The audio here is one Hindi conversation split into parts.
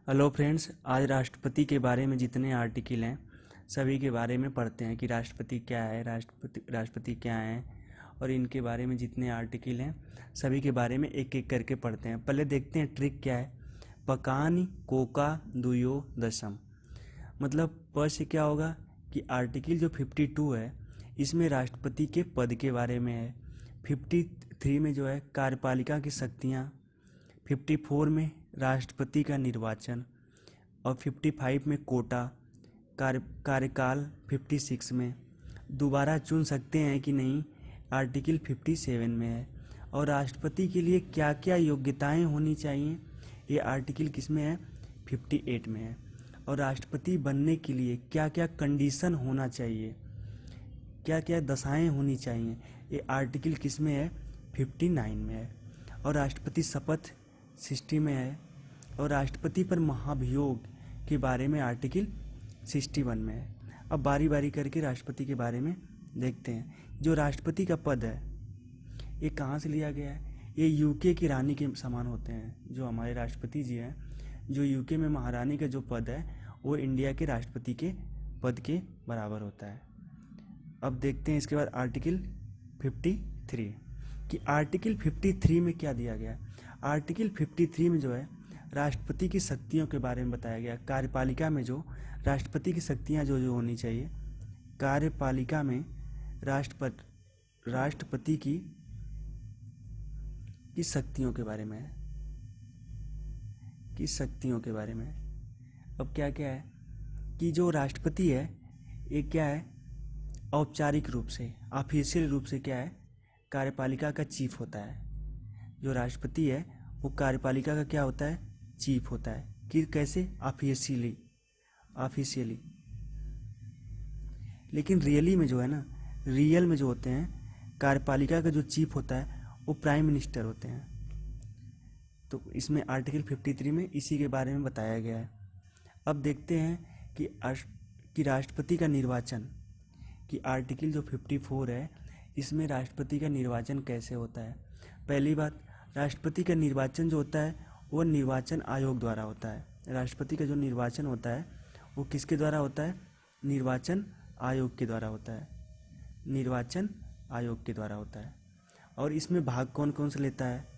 हेलो फ्रेंड्स, आज राष्ट्रपति के बारे में जितने आर्टिकल हैं सभी के बारे में पढ़ते हैं कि राष्ट्रपति क्या है, राष्ट्रपति क्या हैं, और इनके बारे में जितने आर्टिकल हैं सभी के बारे में एक एक करके पढ़ते हैं। पहले देखते हैं ट्रिक क्या है। पकानि कोका दुयो दशम, मतलब प से क्या होगा कि आर्टिकल जो 52 है इसमें राष्ट्रपति के पद के बारे में है। 53 में जो है कार्यपालिका की शक्तियाँ, 54 में राष्ट्रपति का निर्वाचन, और 55 में कोटा कार्यकाल, 56 में दोबारा चुन सकते हैं कि नहीं, आर्टिकल 57 में है। और राष्ट्रपति के लिए क्या क्या योग्यताएं होनी चाहिए, ये आर्टिकल किस में है, 58 में है। और राष्ट्रपति बनने के लिए क्या क्या कंडीशन होना चाहिए, क्या क्या दशाएं होनी चाहिए, ये आर्टिकल किस में है, 59 में है। और राष्ट्रपति शपथ 60 में है। और राष्ट्रपति पर महाभियोग के बारे में आर्टिकल 61 में है। अब बारी बारी करके राष्ट्रपति के बारे में देखते हैं। जो राष्ट्रपति का पद है ये कहाँ से लिया गया है, ये यूके की रानी के समान होते हैं। जो हमारे राष्ट्रपति जी हैं, जो यूके में महारानी का जो पद है वो इंडिया के राष्ट्रपति के पद के बराबर होता है। अब देखते हैं इसके बाद आर्टिकल 53 कि आर्टिकल 53 में क्या दिया गया है। आर्टिकल 53 में जो है राष्ट्रपति की शक्तियों के बारे में बताया गया। कार्यपालिका में जो राष्ट्रपति की शक्तियां जो जो होनी चाहिए, कार्यपालिका में राष्ट्रपति की शक्तियों के बारे में है, की शक्तियों के बारे में। अब क्या क्या है कि जो राष्ट्रपति है ये क्या है, औपचारिक रूप से, ऑफिशियल रूप से क्या है, कार्यपालिका का चीफ होता है। जो राष्ट्रपति है वो कार्यपालिका का क्या होता है, चीफ होता है। कि कैसे, ऑफिशियली। लेकिन रियली में जो है ना, रियल में जो होते हैं कार्यपालिका का जो चीफ होता है वो प्राइम मिनिस्टर होते हैं। तो इसमें आर्टिकल 53 में इसी के बारे में बताया गया है। अब देखते हैं कि राष्ट्रपति का निर्वाचन, कि आर्टिकल जो 54 है इसमें राष्ट्रपति का निर्वाचन कैसे होता है। पहली बात, राष्ट्रपति का निर्वाचन जो होता है वो निर्वाचन आयोग द्वारा होता है। राष्ट्रपति का जो निर्वाचन होता है वो किसके द्वारा होता है, निर्वाचन आयोग के द्वारा होता है। निर्वाचन आयोग के द्वारा होता है। और इसमें भाग कौन कौन से लेता है,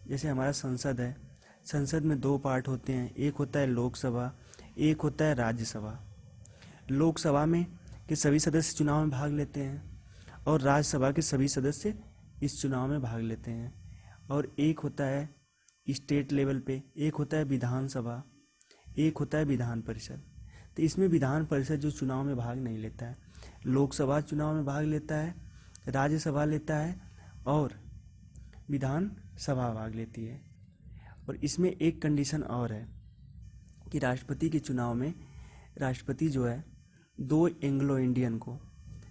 जैसे हमारा संसद है, संसद में दो पार्ट होते हैं, एक होता है लोकसभा, एक होता है राज्यसभा। लोकसभा में के सभी सदस्य चुनाव में भाग लेते हैं और राज्यसभा के सभी सदस्य इस चुनाव में भाग लेते हैं। और एक होता है स्टेट लेवल पे, एक होता है विधानसभा, एक होता है विधान परिषद। तो इसमें विधान परिषद जो चुनाव में भाग नहीं लेता है, लोकसभा चुनाव में भाग लेता है, राज्यसभा लेता है और विधानसभा भाग लेती है। और इसमें एक कंडीशन और है कि राष्ट्रपति के चुनाव में राष्ट्रपति जो है दो एंग्लो इंडियन को,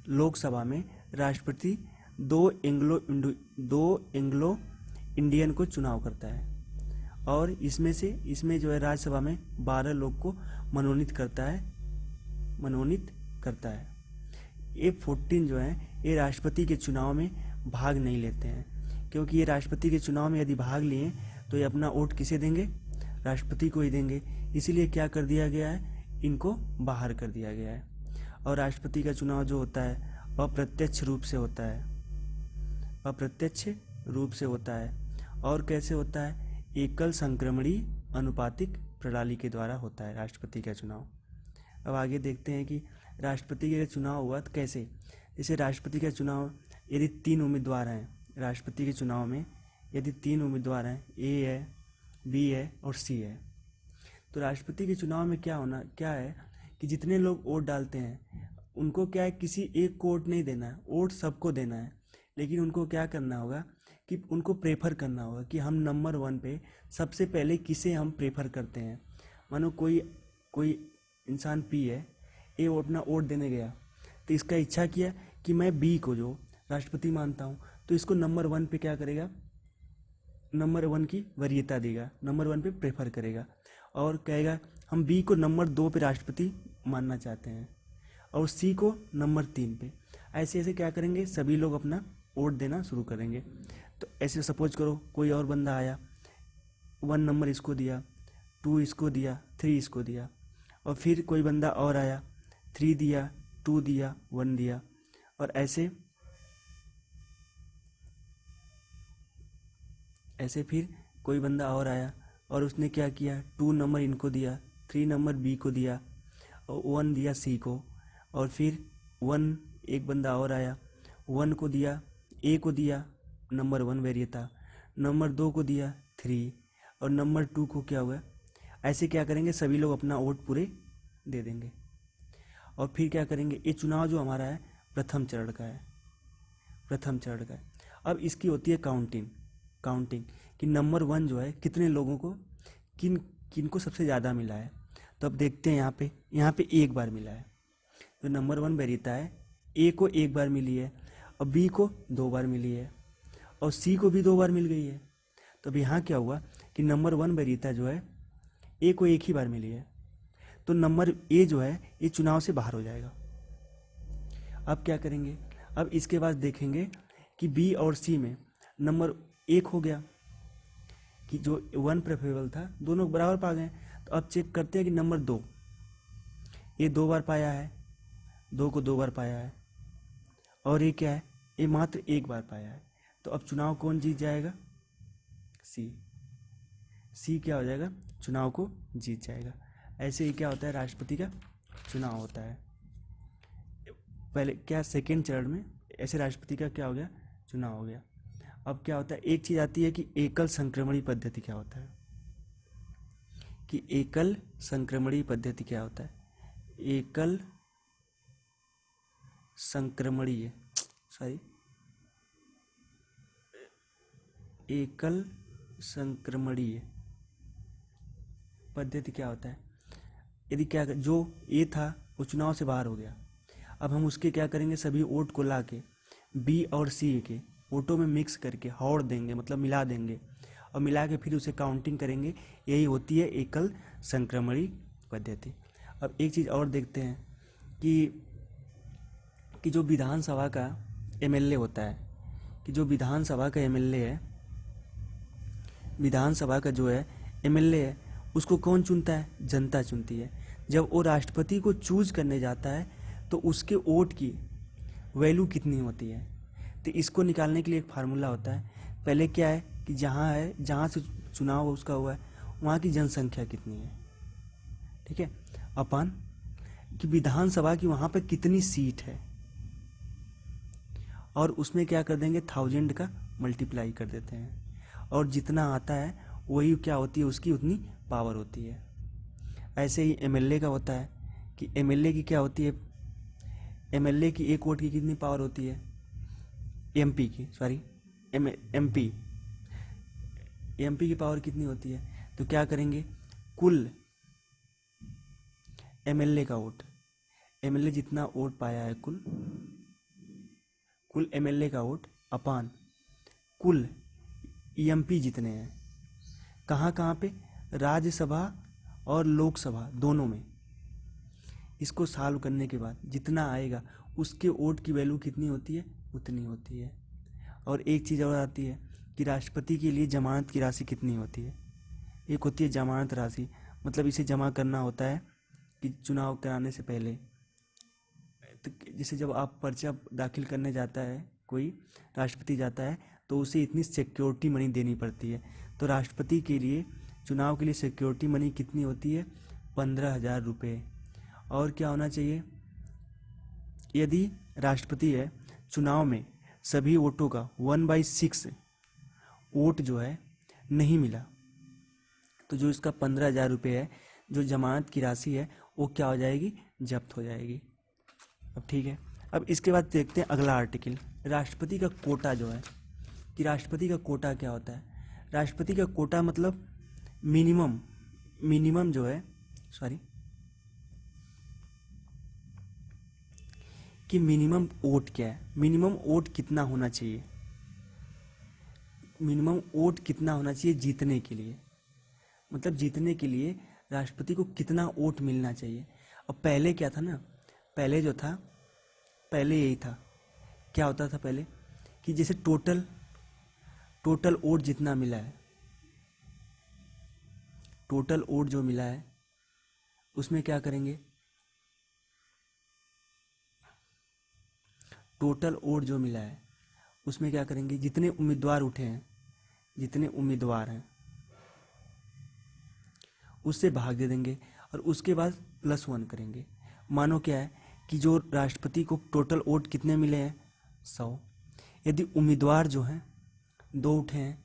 लोकसभा में राष्ट्रपति दो एंग्लो इंडियन को चुनाव करता है। और इसमें जो है राज्यसभा में 12 लोग को मनोनीत करता है। ये 14 जो है ये राष्ट्रपति के चुनाव में भाग नहीं लेते हैं, क्योंकि ये राष्ट्रपति के चुनाव में यदि भाग लिए तो ये अपना वोट किसे देंगे, राष्ट्रपति को ही देंगे। इसीलिए क्या कर दिया गया है, इनको बाहर कर दिया गया है। और राष्ट्रपति का चुनाव जो होता है अप्रत्यक्ष रूप से होता है, अप्रत्यक्ष रूप से होता है। और कैसे होता है, एकल संक्रमणी अनुपातिक प्रणाली के द्वारा होता है राष्ट्रपति का चुनाव। अब आगे देखते हैं कि राष्ट्रपति का चुनाव हुआ तो कैसे। जैसे राष्ट्रपति का चुनाव यदि 3 उम्मीदवार हैं, राष्ट्रपति के चुनाव में यदि 3 उम्मीदवार हैं, ए है, बी है और सी है, तो राष्ट्रपति के चुनाव में क्या है कि जितने लोग वोट डालते हैं उनको क्या है, किसी एक को वोट नहीं देना है, वोट सबको देना है। लेकिन उनको क्या करना होगा कि उनको प्रेफर करना होगा कि हम नंबर 1 पे सबसे पहले किसे हम प्रेफर करते हैं। मानो कोई इंसान पी है, ए वो अपना वोट देने गया तो इसका इच्छा किया कि मैं बी को जो राष्ट्रपति मानता हूँ, तो इसको नंबर 1 पे क्या करेगा, नंबर 1 की वरीयता देगा, नंबर 1 पे प्रेफर करेगा और कहेगा हम बी को नंबर 2 पे राष्ट्रपति मानना चाहते हैं और सी को नंबर 3 पे। ऐसे ऐसे क्या करेंगे, सभी लोग अपना वोट देना शुरू करेंगे। तो ऐसे सपोज करो कोई और बंदा आया, 1 नंबर इसको दिया, 2 इसको दिया, 3 इसको दिया। और फिर कोई बंदा और आया, 3 दिया, 2 दिया, 1 दिया। और ऐसे फिर कोई बंदा और आया और उसने क्या किया, 2 नंबर इनको दिया, 3 नंबर बी को दिया और 1 दिया सी को। और फिर 1 एक बंदा और आया, 1 को दिया, ए को दिया, नंबर 1 वरीयता, नंबर 2 को दिया 3 और नंबर 2 को क्या हुआ। ऐसे क्या करेंगे, सभी लोग अपना वोट पूरे दे देंगे। और फिर क्या करेंगे, ये चुनाव जो हमारा है प्रथम चरण का है, प्रथम चरण का है। अब इसकी होती है काउंटिंग कि नंबर 1 जो है कितने लोगों को, किन को सबसे ज़्यादा मिला है। तो अब देखते हैं यहाँ पे एक बार मिला है। जो नंबर 1 वरीयता है, ए को एक बार मिली है और बी को 2 बार मिली है और सी को भी 2 बार मिल गई है। तो अब यहाँ क्या हुआ कि नंबर 1 वरीयता जो है ए को एक ही बार मिली है, तो नंबर ए जो है ये चुनाव से बाहर हो जाएगा। अब क्या करेंगे, अब इसके बाद देखेंगे कि बी और सी में नंबर 1 हो गया कि जो 1 प्रेफरेबल था, दोनों बराबर पा गए। तो अब चेक करते हैं कि नंबर 2, ये 2 बार पाया है, 2 को 2 बार पाया है और ये क्या है, ये मात्र 1 बार पाया है। तो अब चुनाव कौन जीत जाएगा, सी क्या हो जाएगा, चुनाव को जीत जाएगा। ऐसे ही क्या होता है, राष्ट्रपति का चुनाव होता है। पहले क्या, सेकेंड चरण में ऐसे राष्ट्रपति का क्या हो गया, चुनाव हो गया। अब क्या होता है, एक चीज़ आती है कि एकल संक्रमणी पद्धति क्या होता है, कि एकल संक्रमणी पद्धति क्या होता है। एकल संक्रमणीय एकल संक्रमणीय पद्धति क्या होता है। यदि क्या, जो ए था वो चुनाव से बाहर हो गया, अब हम उसके क्या करेंगे, सभी वोट को ला के बी और सी के वोटों में मिक्स करके हौड़ देंगे, मतलब मिला देंगे और मिला के फिर उसे काउंटिंग करेंगे। यही होती है एकल संक्रमणी पद्धति। अब एक चीज़ और देखते हैं कि जो विधानसभा का एमएलए होता है, कि जो विधानसभा का एमएलए है, विधानसभा का जो है एमएलए है, उसको कौन चुनता है, जनता चुनती है। जब वो राष्ट्रपति को चूज करने जाता है तो उसके वोट की वैल्यू कितनी होती है। तो इसको निकालने के लिए एक फार्मूला होता है। पहले क्या है कि जहाँ से चुनाव उसका हुआ है वहाँ की जनसंख्या कितनी है, ठीक है, अपन कि विधानसभा की वहाँ पे कितनी सीट है, और उसमें क्या कर देंगे, 1000 का मल्टीप्लाई कर देते हैं और जितना आता है वही क्या होती है, उसकी उतनी पावर होती है। ऐसे ही एमएलए का होता है कि एमएलए की क्या होती है, एमएलए की एक वोट की कितनी पावर होती है, एमपी की पावर कितनी होती है। तो क्या करेंगे, कुल एमएलए का वोट, एमएलए जितना वोट पाया है, कुल एमएलए का वोट अपान कुल एमपी जितने हैं, कहाँ कहाँ पे, राज्यसभा और लोकसभा दोनों में। इसको सॉल्व करने के बाद जितना आएगा उसके वोट की वैल्यू कितनी होती है, उतनी होती है। और एक चीज़ और आती है कि राष्ट्रपति के लिए जमानत की राशि कितनी होती है। एक होती है जमानत राशि, मतलब इसे जमा करना होता है कि चुनाव कराने से पहले, तो जैसे जब आप पर्चा दाखिल करने जाता है, कोई राष्ट्रपति जाता है तो उसे इतनी सिक्योरिटी मनी देनी पड़ती है। तो राष्ट्रपति के लिए चुनाव के लिए सिक्योरिटी मनी कितनी होती है, 15,000 रुपये। और क्या होना चाहिए, यदि राष्ट्रपति है, चुनाव में सभी वोटों का 1/6 वोट जो है नहीं मिला, तो जो इसका 15,000 रुपये है, जो जमानत की राशि है, वो क्या हो जाएगी, जब्त हो जाएगी। अब ठीक है, अब इसके बाद देखते हैं अगला आर्टिकल, राष्ट्रपति का कोटा जो है, कि राष्ट्रपति का कोटा क्या होता है। राष्ट्रपति का कोटा मतलब मिनिमम जो है, कि मिनिमम वोट क्या है, मिनिमम वोट कितना होना चाहिए, मिनिमम वोट कितना होना चाहिए जीतने के लिए, मतलब जीतने के लिए राष्ट्रपति को कितना वोट मिलना चाहिए। अब पहले क्या था ना, पहले जो था, पहले यही था, क्या होता था पहले कि जैसे टोटल वोट जितना मिला है, टोटल वोट जो मिला है उसमें क्या करेंगे, टोटल वोट जो मिला है उसमें क्या करेंगे, जितने उम्मीदवार उठे हैं, जितने उम्मीदवार हैं उससे भाग दे देंगे और उसके बाद +1 करेंगे। मानो क्या है कि जो राष्ट्रपति को टोटल वोट कितने मिले हैं, 100। यदि उम्मीदवार जो हैं 2 उठे हैं,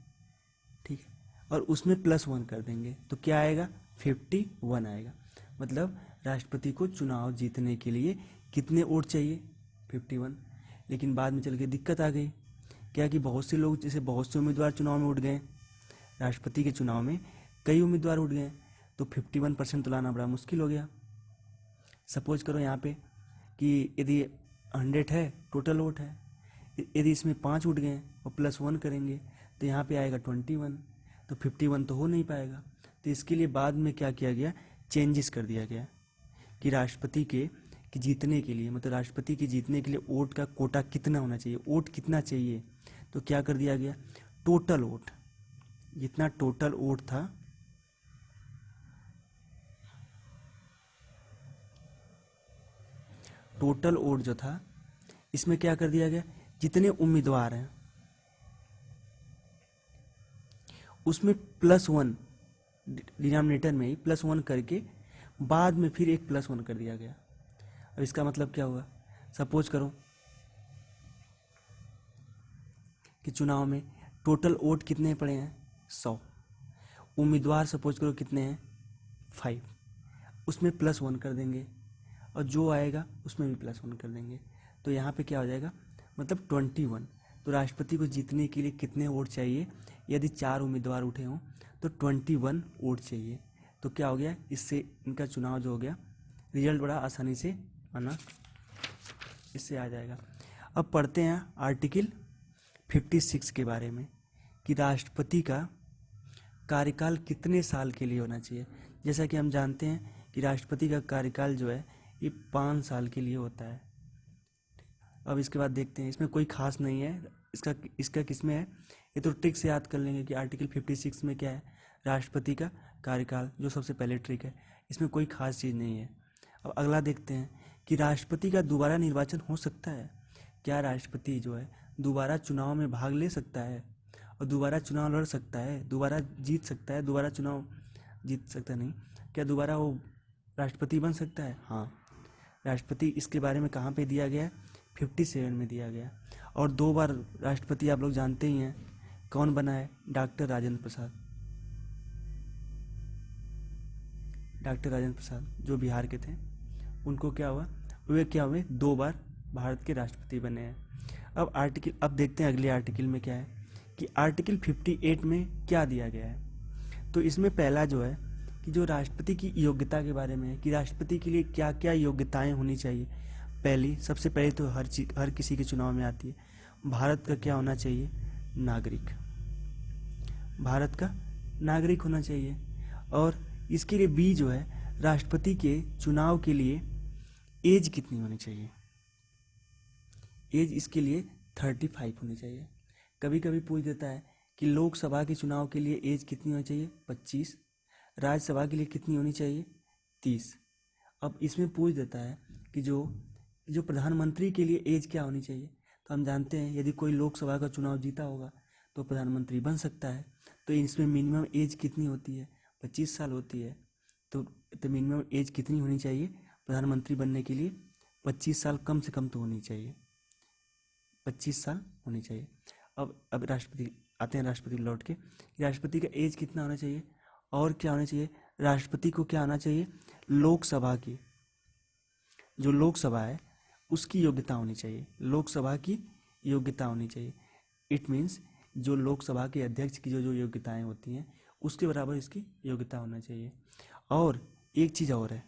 ठीक है, और उसमें +1 कर देंगे तो क्या आएगा, 51 आएगा। मतलब राष्ट्रपति को चुनाव जीतने के लिए कितने वोट चाहिए, 51। लेकिन बाद में चल के दिक्कत आ गई, क्या कि बहुत से लोग, जैसे बहुत से उम्मीदवार चुनाव में उठ गए, राष्ट्रपति के चुनाव में कई उम्मीदवार उठ गए, तो 51% तो लाना बड़ा मुश्किल हो गया। सपोज करो यहाँ पे कि यदि 100 है टोटल वोट है, यदि इसमें 5 उठ गए और +1 करेंगे तो यहाँ पे आएगा 21, तो 51 तो हो नहीं पाएगा। तो इसके लिए बाद में क्या किया गया, चेंजेस कर दिया गया कि राष्ट्रपति के जीतने के लिए, मतलब राष्ट्रपति के जीतने के लिए वोट का कोटा कितना होना चाहिए, वोट कितना चाहिए, तो क्या कर दिया गया, टोटल वोट, जितना टोटल वोट था टोटल वोट जो था इसमें क्या कर दिया गया, जितने उम्मीदवार हैं उसमें +1, डिनोमिनेटर में ही +1 करके बाद में फिर एक +1 कर दिया गया। अब इसका मतलब क्या हुआ, सपोज करो कि चुनाव में टोटल वोट कितने पड़े हैं, 100, उम्मीदवार सपोज करो कितने हैं, 5, उसमें +1 कर देंगे और जो आएगा उसमें भी +1 कर देंगे, तो यहाँ पे क्या हो जाएगा, मतलब 21। तो राष्ट्रपति को जीतने के लिए कितने वोट चाहिए, यदि 4 उम्मीदवार उठे हों तो 21 वोट चाहिए। तो क्या हो गया, इससे इनका चुनाव जो हो गया, रिजल्ट बड़ा आसानी से आना इससे आ जाएगा। अब पढ़ते हैं आर्टिकल 56 के बारे में कि राष्ट्रपति का कार्यकाल कितने साल के लिए होना चाहिए। जैसा कि हम जानते हैं कि राष्ट्रपति का कार्यकाल जो है ये 5 साल के लिए होता है। अब इसके बाद देखते हैं, इसमें कोई खास नहीं है, इसका किसमें है, ये तो ट्रिक से याद कर लेंगे कि आर्टिकल 56 में क्या है, राष्ट्रपति का कार्यकाल, जो सबसे पहले ट्रिक है, इसमें कोई खास चीज़ नहीं है। अब अगला देखते हैं कि राष्ट्रपति का दोबारा निर्वाचन हो सकता है, क्या राष्ट्रपति जो है दोबारा चुनाव में भाग ले सकता है और दोबारा चुनाव लड़ सकता है, दोबारा जीत सकता है, दोबारा चुनाव जीत सकता नहीं, क्या दोबारा वो राष्ट्रपति बन सकता है, हाँ। राष्ट्रपति इसके बारे में कहाँ पे दिया गया है, 57 में दिया गया। और 2 बार राष्ट्रपति आप लोग जानते ही हैं, कौन बना है, डॉक्टर राजेंद्र प्रसाद, डॉक्टर राजेंद्र प्रसाद जो बिहार के थे, उनको क्या हुआ, वे क्या हुए, 2 बार भारत के राष्ट्रपति बने हैं। अब देखते हैं अगले आर्टिकल में क्या है कि आर्टिकल 58 में क्या दिया गया है। तो इसमें पहला जो है कि जो राष्ट्रपति की योग्यता के बारे में है कि राष्ट्रपति के लिए क्या क्या योग्यताएं होनी चाहिए। सबसे पहले तो हर किसी के चुनाव में आती है, भारत का क्या होना चाहिए, नागरिक, भारत का नागरिक होना चाहिए। और इसके लिए बी जो है, राष्ट्रपति के चुनाव के लिए एज कितनी होनी चाहिए, एज इसके लिए 35 होनी चाहिए। कभी कभी पूछ देता है कि लोकसभा के चुनाव के लिए एज कितनी होनी चाहिए, 25, राज्यसभा के लिए कितनी होनी चाहिए, 30। अब इसमें पूछ देता है कि जो प्रधानमंत्री के लिए एज क्या होनी चाहिए, तो हम जानते हैं यदि कोई लोकसभा का चुनाव जीता होगा तो प्रधानमंत्री बन सकता है, तो इसमें मिनिमम एज कितनी होती है, 25 साल होती है। तो मिनिमम एज कितनी होनी चाहिए प्रधानमंत्री बनने के लिए, 25 साल कम से कम तो होनी चाहिए, 25 साल होनी चाहिए। अब राष्ट्रपति आते हैं, राष्ट्रपति लौट के, राष्ट्रपति का एज कितना होना चाहिए और क्या होना चाहिए, राष्ट्रपति को क्या आना चाहिए, लोकसभा की, जो लोकसभा है उसकी योग्यता होनी चाहिए, लोकसभा की योग्यता होनी चाहिए। इट मीन्स जो लोकसभा के अध्यक्ष की जो योग्यताएं होती हैं उसके बराबर इसकी योग्यता होना चाहिए। और एक चीज़ और है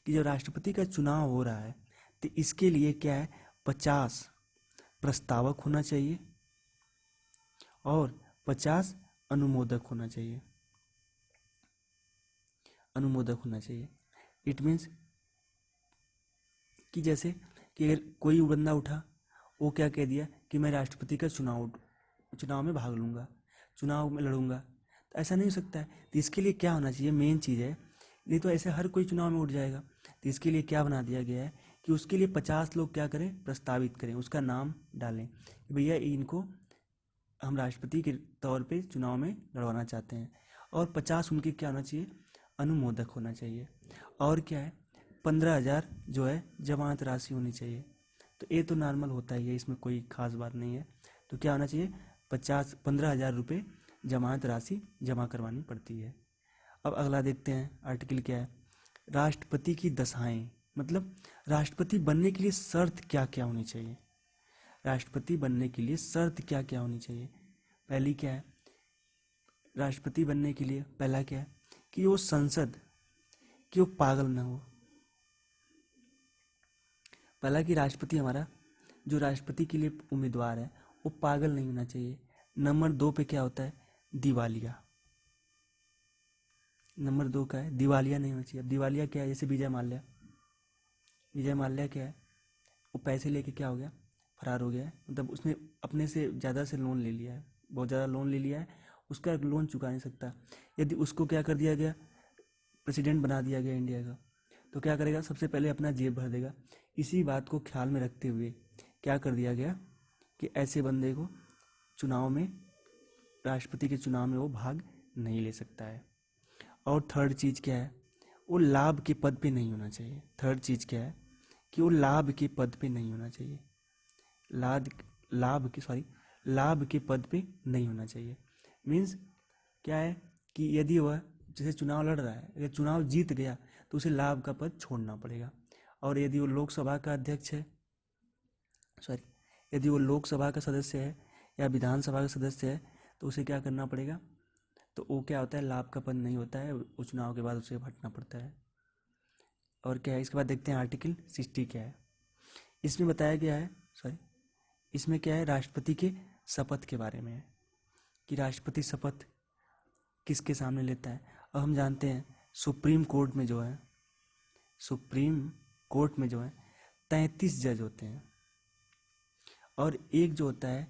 कि जब राष्ट्रपति का चुनाव हो रहा है तो इसके लिए क्या है, 50 प्रस्तावक होना चाहिए और 50 अनुमोदक होना चाहिए, अनुमोदक होना चाहिए। इट मीन्स कि जैसे कि अगर कोई बंदा उठा, वो क्या कह दिया कि मैं राष्ट्रपति का चुनाव में भाग लूँगा, चुनाव में लड़ूंगा, तो ऐसा नहीं हो सकता है। तो इसके लिए क्या होना चाहिए, मेन चीज़ है, नहीं तो ऐसे हर कोई चुनाव में उठ जाएगा। तो इसके लिए क्या बना दिया गया है कि उसके लिए 50 लोग क्या करें, प्रस्तावित करें, उसका नाम डालें कि भैया इनको हम राष्ट्रपति के तौर पे चुनाव में लड़वाना चाहते हैं। और 50 उनके क्या होना चाहिए, अनुमोदक होना चाहिए। और क्या है, 15,000 जो है जमानत राशि होनी चाहिए। तो ये तो नॉर्मल होता ही है, इसमें कोई खास बात नहीं है। तो क्या होना चाहिए, 15,000 रुपये जमानत राशि जमा करवानी पड़ती है। अब अगला देखते हैं आर्टिकल क्या है, राष्ट्रपति की दशाएं, मतलब राष्ट्रपति बनने के लिए शर्त क्या क्या होनी चाहिए। राष्ट्रपति बनने के लिए शर्त क्या क्या होनी चाहिए। पहली क्या है, राष्ट्रपति बनने के लिए पहला क्या है कि वो संसद, कि वो पागल ना हो। पहला कि राष्ट्रपति हमारा, जो राष्ट्रपति के लिए उम्मीदवार है वो पागल नहीं होना चाहिए। नंबर 2 पे क्या होता है, दिवालिया। नंबर 2 का है दिवालिया नहीं होना चाहिए। अब दिवालिया क्या है, जैसे विजय माल्या। विजय माल्या क्या है, वो पैसे लेके क्या हो गया, फरार हो गया है। मतलब उसने अपने से ज़्यादा से लोन ले लिया है, बहुत ज़्यादा लोन ले लिया है, उसका लोन चुका नहीं सकता। यदि उसको क्या कर दिया गया, प्रेसिडेंट बना दिया गया इंडिया का, तो क्या करेगा, सबसे पहले अपना जेब भर देगा। इसी बात को ख्याल में रखते हुए क्या कर दिया गया कि ऐसे बंदे को चुनाव में, राष्ट्रपति के चुनाव में वो भाग नहीं ले सकता है। और थर्ड चीज़ क्या है, वो लाभ के पद पे नहीं होना चाहिए। थर्ड चीज़ क्या है कि वो लाभ के पद पे नहीं होना चाहिए। लाभ लाभ के पद पे नहीं होना चाहिए। मीन्स क्या है कि यदि वह जैसे चुनाव लड़ रहा है, अगर चुनाव जीत गया तो उसे लाभ का पद छोड़ना पड़ेगा। और यदि वो लोकसभा का अध्यक्ष है, यदि वो लोकसभा का सदस्य है या विधानसभा का सदस्य है, तो उसे क्या करना पड़ेगा, तो वो क्या होता है, लाभ का पद नहीं होता है, वो चुनाव के बाद उसे हटना पड़ता है। और क्या है, इसके बाद देखते हैं आर्टिकल 60 क्या है। इसमें बताया गया है, इसमें क्या है, राष्ट्रपति के शपथ के बारे में है कि राष्ट्रपति शपथ किसके सामने लेता है। अब हम जानते हैं सुप्रीम कोर्ट में जो है, सुप्रीम कोर्ट में जो है 33 जज होते हैं, और एक जो होता है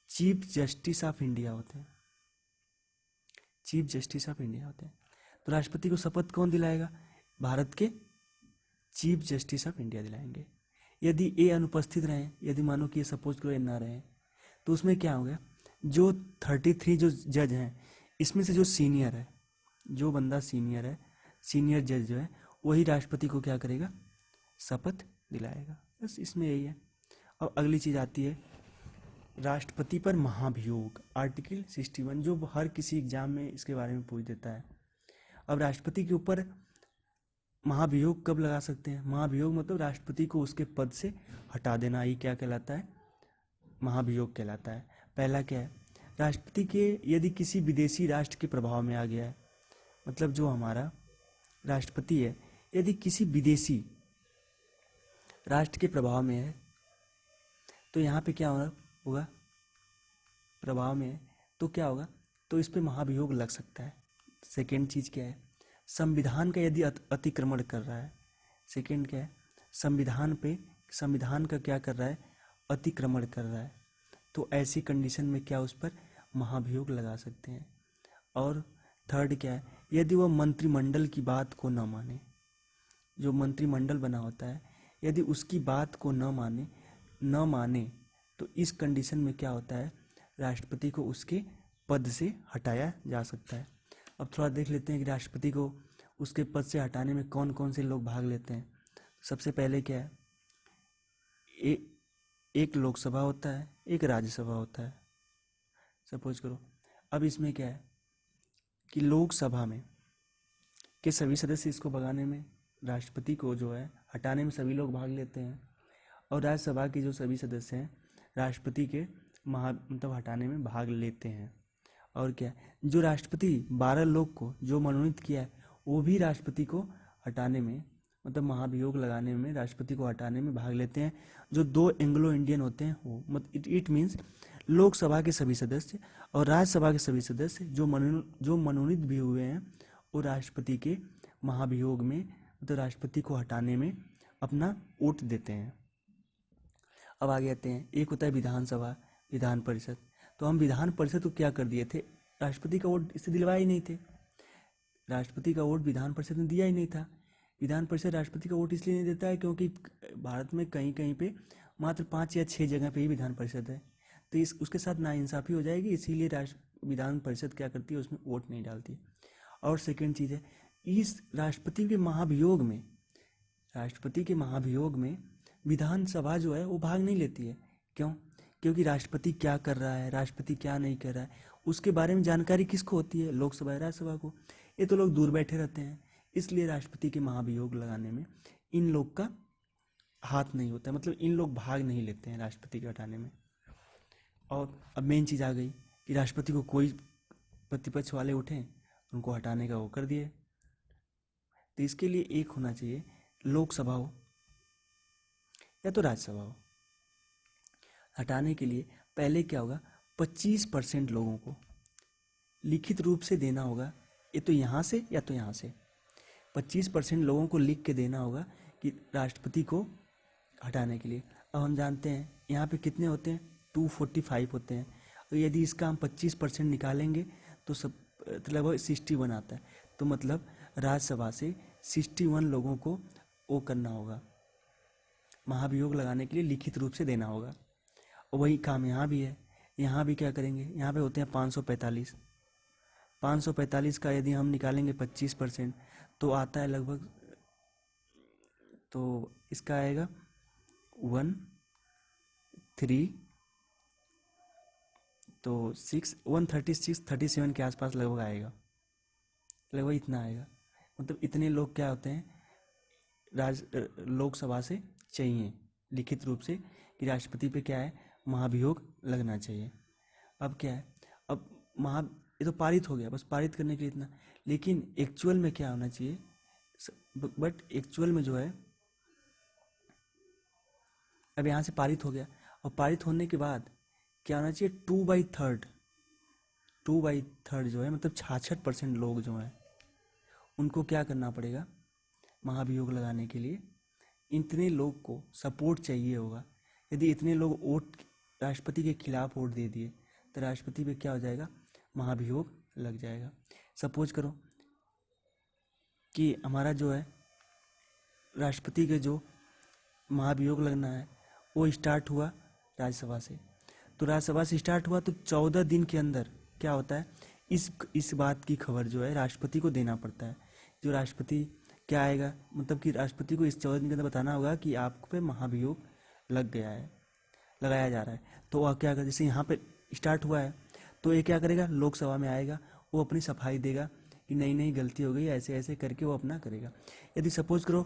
चीफ जस्टिस ऑफ इंडिया होते हैं, चीफ जस्टिस ऑफ इंडिया होते हैं। तो राष्ट्रपति को शपथ कौन दिलाएगा, भारत के चीफ जस्टिस ऑफ इंडिया दिलाएंगे। यदि ये अनुपस्थित रहें, यदि मानो कि ये सपोज करो ये ना रहे, तो उसमें क्या हो गया, जो 33 जो जज हैं इसमें से जो सीनियर है, जो बंदा सीनियर है, सीनियर जज जो है, वही राष्ट्रपति को क्या करेगा, शपथ दिलाएगा। बस इसमें यही है। अब अगली चीज़ आती है राष्ट्रपति पर महाभियोग, आर्टिकल 61, जो हर किसी एग्जाम में इसके बारे में पूछ देता है। अब राष्ट्रपति के ऊपर महाभियोग कब लगा सकते हैं, महाभियोग मतलब राष्ट्रपति को उसके पद से हटा देना ही क्या कहलाता है, महाभियोग कहलाता है। पहला क्या है, राष्ट्रपति के यदि किसी विदेशी राष्ट्र के प्रभाव में आ गया है, मतलब जो हमारा राष्ट्रपति है यदि किसी विदेशी राष्ट्र के प्रभाव में है, तो यहाँ पे क्या होगा, प्रभाव में है तो क्या होगा, तो इस पे महाभियोग लग सकता है। सेकेंड चीज़ क्या है, संविधान का यदि अतिक्रमण कर रहा है। सेकेंड क्या है, संविधान का क्या कर रहा है, अतिक्रमण कर रहा है, तो ऐसी कंडीशन में क्या उस पर महाभियोग लगा सकते हैं। और थर्ड क्या है, यदि वह मंत्रिमंडल की बात को न माने, जो मंत्रिमंडल बना होता है यदि उसकी बात को न माने तो इस कंडीशन में क्या होता है, राष्ट्रपति को उसके पद से हटाया जा सकता है। अब थोड़ा देख लेते हैं कि राष्ट्रपति को उसके पद से हटाने में कौन कौन से लोग भाग लेते हैं। सबसे पहले क्या है, एक लोकसभा होता है, एक राज्यसभा होता है, सपोज करो। अब इसमें क्या है कि लोकसभा में के सभी सदस्य इसको भगाने में, राष्ट्रपति को जो है हटाने में सभी लोग भाग लेते हैं, और राज्यसभा के जो सभी सदस्य हैं राष्ट्रपति के मतलब हटाने में भाग लेते हैं। और क्या, जो राष्ट्रपति 12 लोग को जो मनोनीत किया है वो भी राष्ट्रपति को हटाने में, मतलब महाभियोग लगाने में, राष्ट्रपति को हटाने में भाग लेते हैं। जो 2 एंग्लो इंडियन होते हैं वो, मतलब इट मीन्स लोकसभा के सभी सदस्य और राज्यसभा के सभी सदस्य जो मनोनीत भी हुए हैं वो राष्ट्रपति के महाभियोग में, मतलब राष्ट्रपति को हटाने में अपना वोट देते हैं। अब आगे आते हैं, एक होता है विधानसभा, विधान परिषद। तो हम विधान परिषद को क्या कर दिए थे, राष्ट्रपति का वोट इससे दिलवाए ही नहीं थे। राष्ट्रपति का वोट विधान परिषद ने दिया ही नहीं था। विधान परिषद राष्ट्रपति का वोट इसलिए नहीं देता है क्योंकि भारत में कहीं कहीं पे मात्र 5 या 6 जगह पे ही विधान परिषद है। तो इस उसके साथ नाइंसाफ़ी हो जाएगी, इसीलिए विधान परिषद क्या करती है, उसमें वोट नहीं डालती। और सेकंड चीज़ है, इस राष्ट्रपति के महाभियोग में विधानसभा जो है वो भाग नहीं लेती है। क्यों? क्योंकि राष्ट्रपति क्या कर रहा है, राष्ट्रपति क्या नहीं कर रहा है, उसके बारे में जानकारी किसको होती है? लोकसभा या राज्यसभा को। ये तो लोग दूर बैठे रहते हैं, इसलिए राष्ट्रपति के महाभियोग लगाने में इन लोग का हाथ नहीं होता है, मतलब इन लोग भाग नहीं लेते हैं राष्ट्रपति के हटाने में। और अब मेन चीज़ आ गई कि राष्ट्रपति को कोई प्रतिपक्ष वाले उठे, उनको हटाने का वो कर दिए। तो इसके लिए एक होना चाहिए, लोकसभा हो या तो राज्यसभा हो। हटाने के लिए पहले क्या होगा, 25% लोगों को लिखित रूप से देना होगा, ये तो यहाँ से या तो यहाँ से 25% लोगों को लिख के देना होगा कि राष्ट्रपति को हटाने के लिए। अब हम जानते हैं यहाँ पे कितने होते हैं, 245 होते हैं, और यदि इसका हम 25% निकालेंगे तो सब लगभग 61 आता है। तो मतलब राज्यसभा से 61 लोगों को वो करना होगा, महाभियोग लगाने के लिए लिखित रूप से देना होगा। और वही काम यहाँ भी है। यहाँ भी क्या करेंगे, यहाँ पे होते हैं 545। 545 का यदि हम निकालेंगे 25% तो आता है लगभग, तो इसका आएगा 13, तो 136-37 के आसपास लगभग आएगा, लगभग इतना आएगा। मतलब इतने लोग क्या होते हैं लोकसभा से चाहिए लिखित रूप से कि राष्ट्रपति पे क्या है, महाभियोग लगना चाहिए। अब क्या है, अब ये तो पारित हो गया, बस पारित करने के लिए इतना। लेकिन एक्चुअल में क्या होना चाहिए, बट एक्चुअल में जो है, अब यहाँ से पारित हो गया, और पारित होने के बाद क्या होना चाहिए, 2/3 जो है, मतलब 66% लोग जो हैं उनको क्या करना पड़ेगा, महाभियोग लगाने के लिए इतने लोग को सपोर्ट चाहिए होगा। यदि इतने लोग वोट राष्ट्रपति के खिलाफ वोट दे दिए तो राष्ट्रपति पे क्या हो जाएगा, महाभियोग लग जाएगा। सपोज करो कि हमारा जो है राष्ट्रपति के जो महाभियोग लगना है वो स्टार्ट हुआ राज्यसभा से, तो राज्यसभा से स्टार्ट हुआ तो 14 दिन के अंदर क्या होता है, इस बात की खबर जो है राष्ट्रपति को देना पड़ता है। जो राष्ट्रपति क्या आएगा, मतलब कि राष्ट्रपति को इस 14 दिन के अंदर बताना होगा कि आप पे महाभियोग लग गया है, लगाया जा रहा है। तो वह क्या करेगा, जैसे यहाँ पे स्टार्ट हुआ है तो ये क्या करेगा, लोकसभा में आएगा, वो अपनी सफाई देगा कि नहीं नहीं गलती हो गई, ऐसे ऐसे करके वो अपना करेगा। यदि सपोज करो